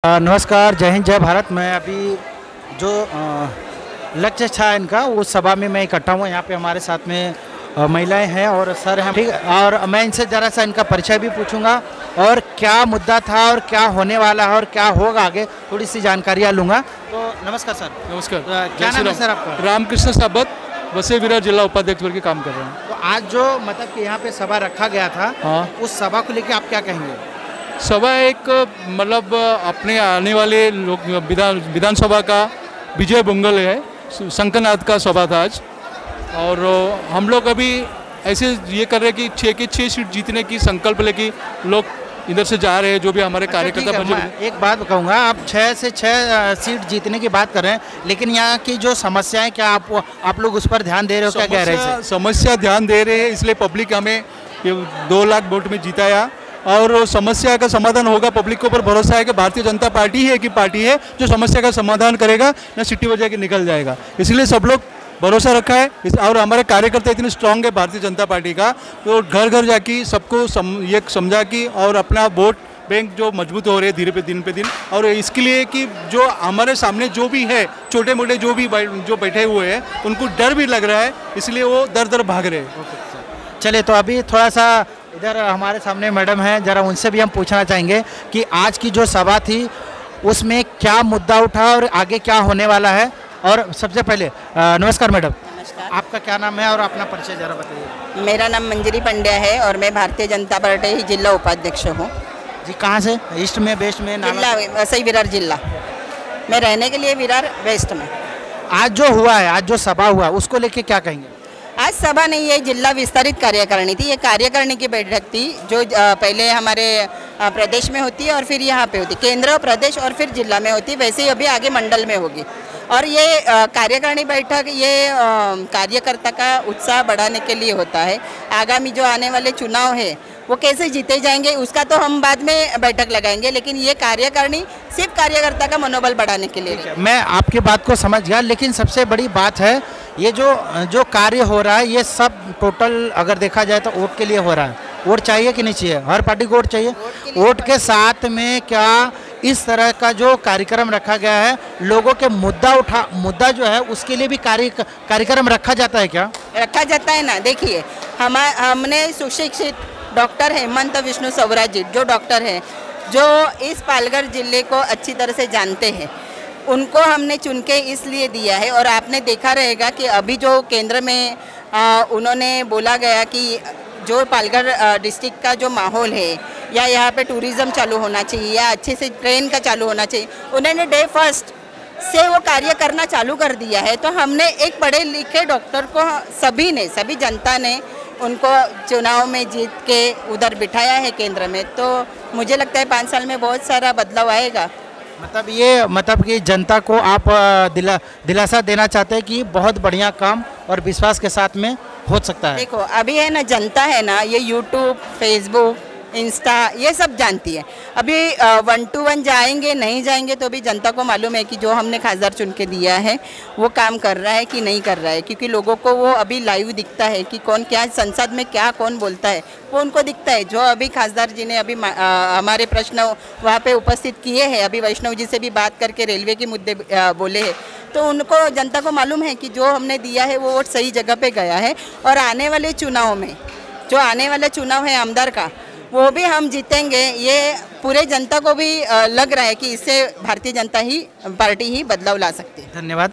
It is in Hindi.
नमस्कार, जय हिंद, जय भारत। मैं अभी जो लक्ष्य था इनका उस सभा में मैं इकट्ठा हुआ। यहाँ पे हमारे साथ में महिलाएं हैं और सर हैं, ठीक है। और मैं इनसे ज़रा सा इनका परिचय भी पूछूंगा और क्या मुद्दा था और क्या होने वाला है और क्या होगा आगे, थोड़ी सी जानकारियाँ लूँगा। तो नमस्कार सर। नमस्कार। क्या नाम है सर आपका? रामकृष्ण साबत, वसई विरार जिला उपाध्यक्ष वर्ग के काम कर रहे हैं। तो आज जो मतलब कि यहाँ पे सभा रखा गया था, हाँ, उस सभा को लेकर आप क्या कहेंगे? सभा एक मतलब अपने आने वाले लोग विधानसभा का विजय मंगल है, शंकरनाथ का सभा था आज। और हम लोग अभी ऐसे ये कर रहे हैं कि 6 की 6 सीट जीतने की संकल्प लेके लोग इधर से जा रहे हैं। जो भी हमारे कार्यकर्ता मैं एक बात कहूँगा, आप 6 से 6 सीट जीतने की बात कर रहे हैं, लेकिन यहाँ की जो समस्याएं, क्या आप लोग उस पर ध्यान दे रहे हो? क्या कह रहे हैं? समस्या ध्यान दे रहे हैं, इसलिए पब्लिक हमें ये 2 लाख वोट में जिताया और समस्या का समाधान होगा। पब्लिक के ऊपर भरोसा है कि भारतीय जनता पार्टी है, एक ही पार्टी है जो समस्या का समाधान करेगा, ना सिटी बजा के निकल जाएगा। इसलिए सब लोग भरोसा रखा है और हमारे कार्यकर्ता इतने स्ट्रांग है भारतीय जनता पार्टी का, तो घर घर जाके सबको ये समझा कि और अपना वोट बैंक जो मजबूत हो रहे हैं धीरे पे दिन। और इसके लिए कि जो हमारे सामने जो भी है, छोटे मोटे जो भी जो बैठे हुए हैं, उनको डर भी लग रहा है, इसलिए वो दर भाग रहे हैं। चलिए, तो अभी थोड़ा सा इधर हमारे सामने मैडम हैं, ज़रा उनसे भी हम पूछना चाहेंगे कि आज की जो सभा थी उसमें क्या मुद्दा उठा और आगे क्या होने वाला है। और सबसे पहले नमस्कार मैडम। नमस्कार। आपका क्या नाम है और अपना परिचय ज़रा बताइए। मेरा नाम मंजरी पंड्या है और मैं भारतीय जनता पार्टी जिला उपाध्यक्ष हूँ। जी, कहाँ से? ईस्ट में, वेस्ट में? जिला वसई विरार जिला। मैं रहने के लिए विरार वेस्ट में। आज जो हुआ है, आज जो सभा हुआ, उसको लेके क्या कहेंगे? आज सभा नहीं, ये जिला विस्तारित कार्यकारिणी थी। ये कार्यकारिणी की बैठक थी जो पहले हमारे प्रदेश में होती है और फिर यहाँ पे होती, केंद्र, प्रदेश और फिर जिला में होती, वैसे ही अभी आगे मंडल में होगी। और ये कार्यकारिणी बैठक ये कार्यकर्ता का उत्साह बढ़ाने के लिए होता है। आगामी जो आने वाले चुनाव है वो कैसे जीते जाएंगे उसका तो हम बाद में बैठक लगाएंगे, लेकिन ये कार्यकारिणी सिर्फ कार्यकर्ता का मनोबल बढ़ाने के लिए। मैं आपकी बात को समझ गया, लेकिन सबसे बड़ी बात है ये जो कार्य हो रहा है, ये सब टोटल अगर देखा जाए तो वोट के लिए हो रहा है। वोट चाहिए कि नहीं चाहिए? हर पार्टी को वोट चाहिए। वोट के साथ में क्या इस तरह का जो कार्यक्रम रखा गया है, लोगों के मुद्दा जो है उसके लिए भी कार्यक्रम रखा जाता है क्या? रखा जाता है ना। देखिए, हमने सुशिक्षित डॉक्टर हेमंत विष्णु सवराज जी, जो डॉक्टर हैं, जो इस पालघर जिले को अच्छी तरह से जानते हैं, उनको हमने चुन के इसलिए दिया है। और आपने देखा रहेगा कि अभी जो केंद्र में उन्होंने बोला गया कि जो पालघर डिस्ट्रिक्ट का जो माहौल है, या यहाँ पे टूरिज़्म चालू होना चाहिए, या अच्छे से ट्रेन का चालू होना चाहिए, उन्होंने डे फर्स्ट से वो कार्य करना चालू कर दिया है। तो हमने एक पढ़े लिखे डॉक्टर को सभी जनता ने उनको चुनाव में जीत के उधर बिठाया है केंद्र में। तो मुझे लगता है 5 साल में बहुत सारा बदलाव आएगा। मतलब कि जनता को आप दिलासा देना चाहते हैं कि बहुत बढ़िया काम और विश्वास के साथ में हो सकता है। देखो, अभी है ना, जनता है ना, ये यूट्यूब, फेसबुक, इंस्टा, ये सब जानती है। अभी 1 to 1 जाएंगे नहीं जाएंगे तो भी जनता को मालूम है कि जो हमने खासदार चुन के दिया है वो काम कर रहा है कि नहीं कर रहा है, क्योंकि लोगों को वो अभी लाइव दिखता है कि कौन क्या संसद में क्या कौन बोलता है, वो उनको दिखता है। जो अभी खासदार जी ने अभी हमारे प्रश्न वहाँ पे उपस्थित किए हैं, अभी वैष्णव जी से भी बात करके रेलवे के मुद्दे बोले हैं, तो उनको जनता को मालूम है कि जो हमने दिया है वो वोट सही जगह पे गया है। और आने वाले चुनाव में, जो आने वाला चुनाव है आमदार का, वो भी हम जीतेंगे। ये पूरे जनता को भी लग रहा है कि इससे भारतीय जनता पार्टी ही बदलाव ला सकती है। धन्यवाद।